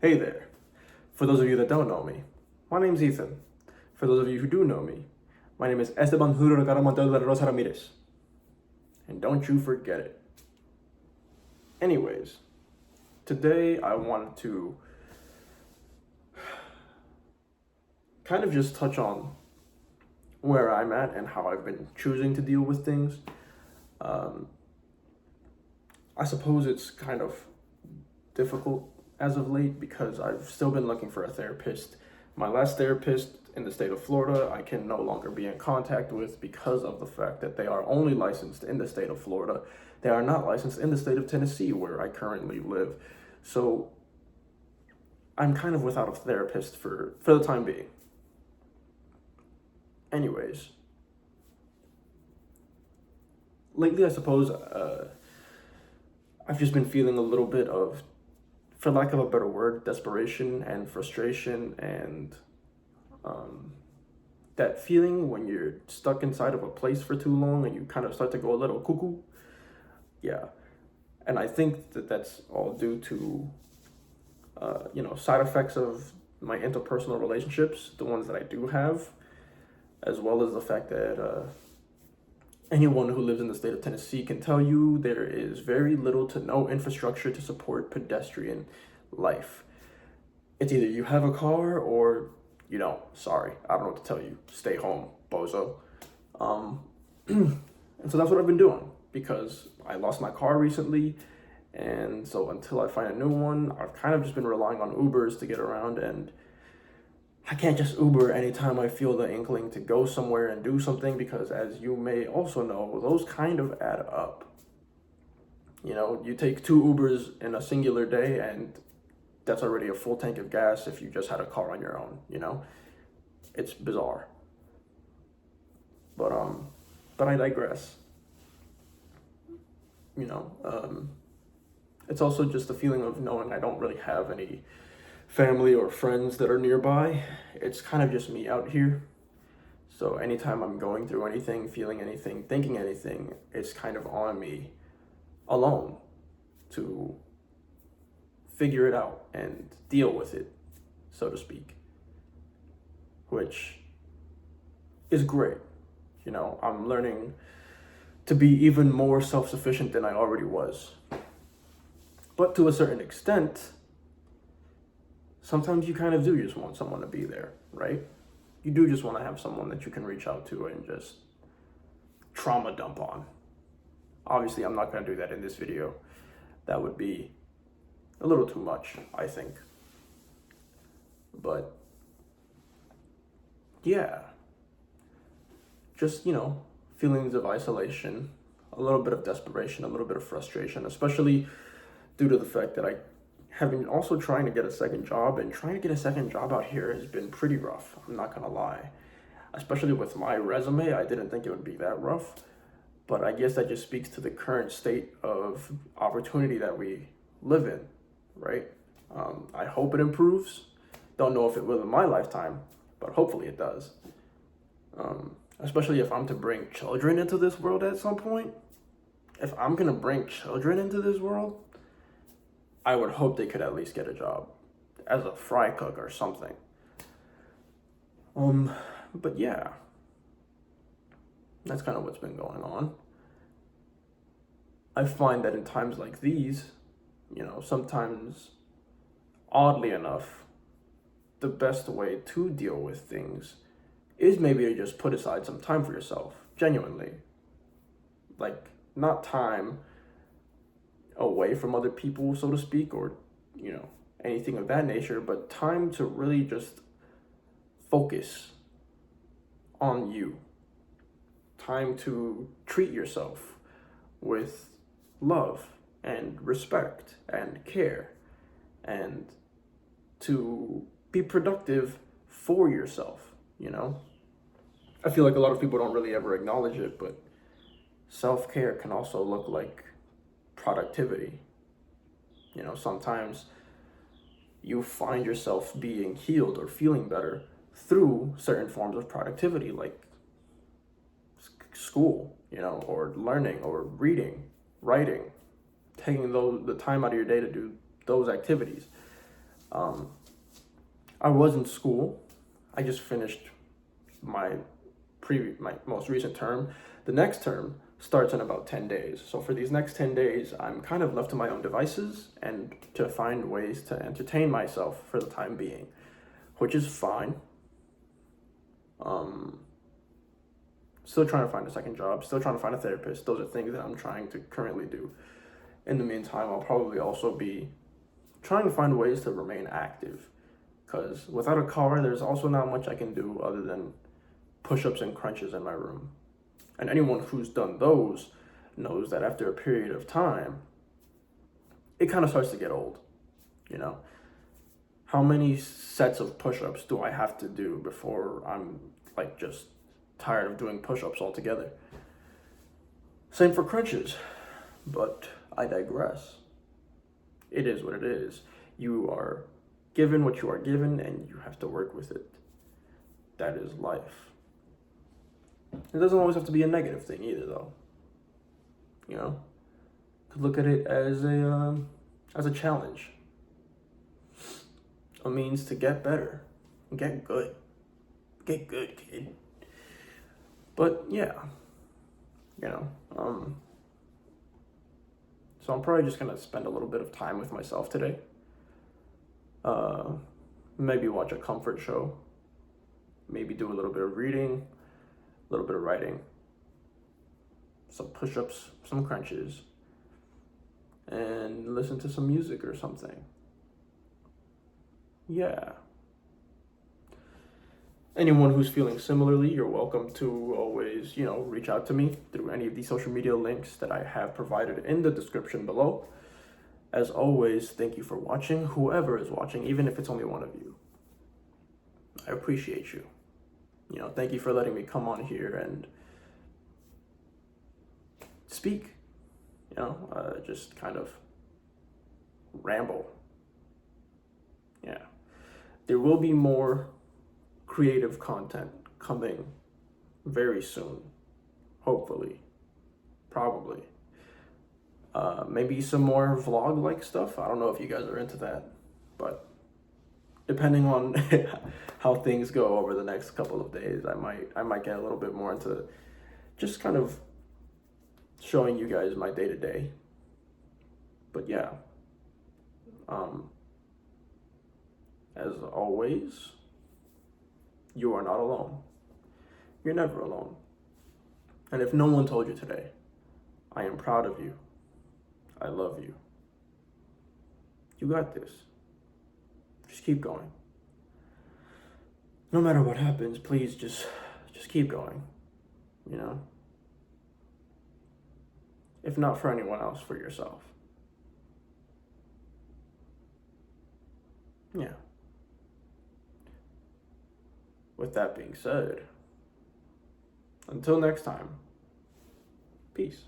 Hey there. For those of you that don't know me, my name's Ethan. For those of you who do know me, my name is Esteban Julio Ricardo Montel de la Rosa Ramirez. And don't you forget it. Anyways, today I wanted to kind of just touch on where I'm at and how I've been choosing to deal with things. I suppose it's kind of difficult as of late because I've still been looking for a therapist. My last therapist in the state of Florida, I can no longer be in contact with because of the fact that they are only licensed in the state of Florida. They are not licensed in the state of Tennessee, where I currently live. So I'm kind of without a therapist for the time being. Anyways, lately I suppose I've just been feeling a little bit of, for lack of a better word, desperation and frustration and that feeling when you're stuck inside of a place for too long and you kind of start to go a little cuckoo. Yeah. And I think that that's all due to, side effects of my interpersonal relationships, the ones that I do have, as well as the fact that anyone who lives in the state of Tennessee can tell you there is very little to no infrastructure to support pedestrian life. It's either you have a car or you don't. Sorry, I don't know what to tell you. Stay home, bozo. And so that's what I've been doing because I lost my car recently. And so until I find a new one, I've kind of just been relying on Ubers to get around, and I can't just Uber anytime I feel the inkling to go somewhere and do something because, as you may also know, those kind of add up. You take 2 Ubers in a singular day, and that's already a full tank of gas if you just had a car on your own. It's bizarre. But I digress. It's also just the feeling of knowing I don't really have any family or friends that are nearby. It's kind of just me out here. So anytime I'm going through anything, feeling anything, thinking anything, it's kind of on me alone to figure it out and deal with it, so to speak, which is great. I'm learning to be even more self-sufficient than I already was. But to a certain extent, sometimes you kind of do just want someone to be there, right? You do just want to have someone that you can reach out to and just trauma dump on. Obviously, I'm not going to do that in this video. That would be a little too much, I think. But yeah, just, feelings of isolation, a little bit of desperation, a little bit of frustration, especially due to the fact that I have been also trying to get a second job, and trying to get a second job out here has been pretty rough. I'm not gonna lie. Especially with my resume, I didn't think it would be that rough, but I guess that just speaks to the current state of opportunity that we live in, right? I hope it improves. Don't know if it will in my lifetime, but hopefully it does. Especially if I'm to bring children into this world at some point. If I'm gonna bring children into this world, I would hope they could at least get a job as a fry cook or something. But yeah, that's kind of what's been going on. I find that in times like these, sometimes, oddly enough, the best way to deal with things is maybe to just put aside some time for yourself, genuinely. Like, not time away from other people, so to speak, or, anything of that nature, but time to really just focus on you. Time to treat yourself with love and respect and care, and to be productive for yourself, I feel like a lot of people don't really ever acknowledge it, but self-care can also look like productivity. Sometimes you find yourself being healed or feeling better through certain forms of productivity, like school, or learning or reading, writing, taking the time out of your day to do those activities. Um, I was in school. I just finished my my most recent term. The next term starts in about 10 days. So for these next 10 days, I'm kind of left to my own devices and to find ways to entertain myself for the time being, which is fine. Still trying to find a second job, still trying to find a therapist. Those are things that I'm trying to currently do. In the meantime, I'll probably also be trying to find ways to remain active, because without a car, there's also not much I can do other than push-ups and crunches in my room. And anyone who's done those knows that after a period of time, it kind of starts to get old, you know? How many sets of push-ups do I have to do before I'm like just tired of doing push-ups altogether? Same for crunches, but I digress. It is what it is. You are given what you are given and you have to work with it. That is life. It doesn't always have to be a negative thing either, though. You know, could look at it as a challenge, a means to get better, get good, kid. But yeah, you know, so I'm probably just gonna spend a little bit of time with myself today. Maybe watch a comfort show. Maybe do a little bit of reading, a little bit of writing, some push-ups, some crunches, and listen to some music or something. Yeah. Anyone who's feeling similarly, you're welcome to always, reach out to me through any of the social media links that I have provided in the description below. As always, thank you for watching, whoever is watching, even if it's only one of you. I appreciate you. Thank you for letting me come on here and speak, just kind of ramble. Yeah. There will be more creative content coming very soon, hopefully, probably. Maybe some more vlog-like stuff. I don't know if you guys are into that, but depending on how things go over the next couple of days, I might get a little bit more into just kind of showing you guys my day-to-day. But yeah, as always, you are not alone. You're never alone. And if no one told you today, I am proud of you. I love you. You got this. Just keep going. No matter what happens, please just keep going. If not for anyone else, for yourself. Yeah. With that being said, until next time, peace.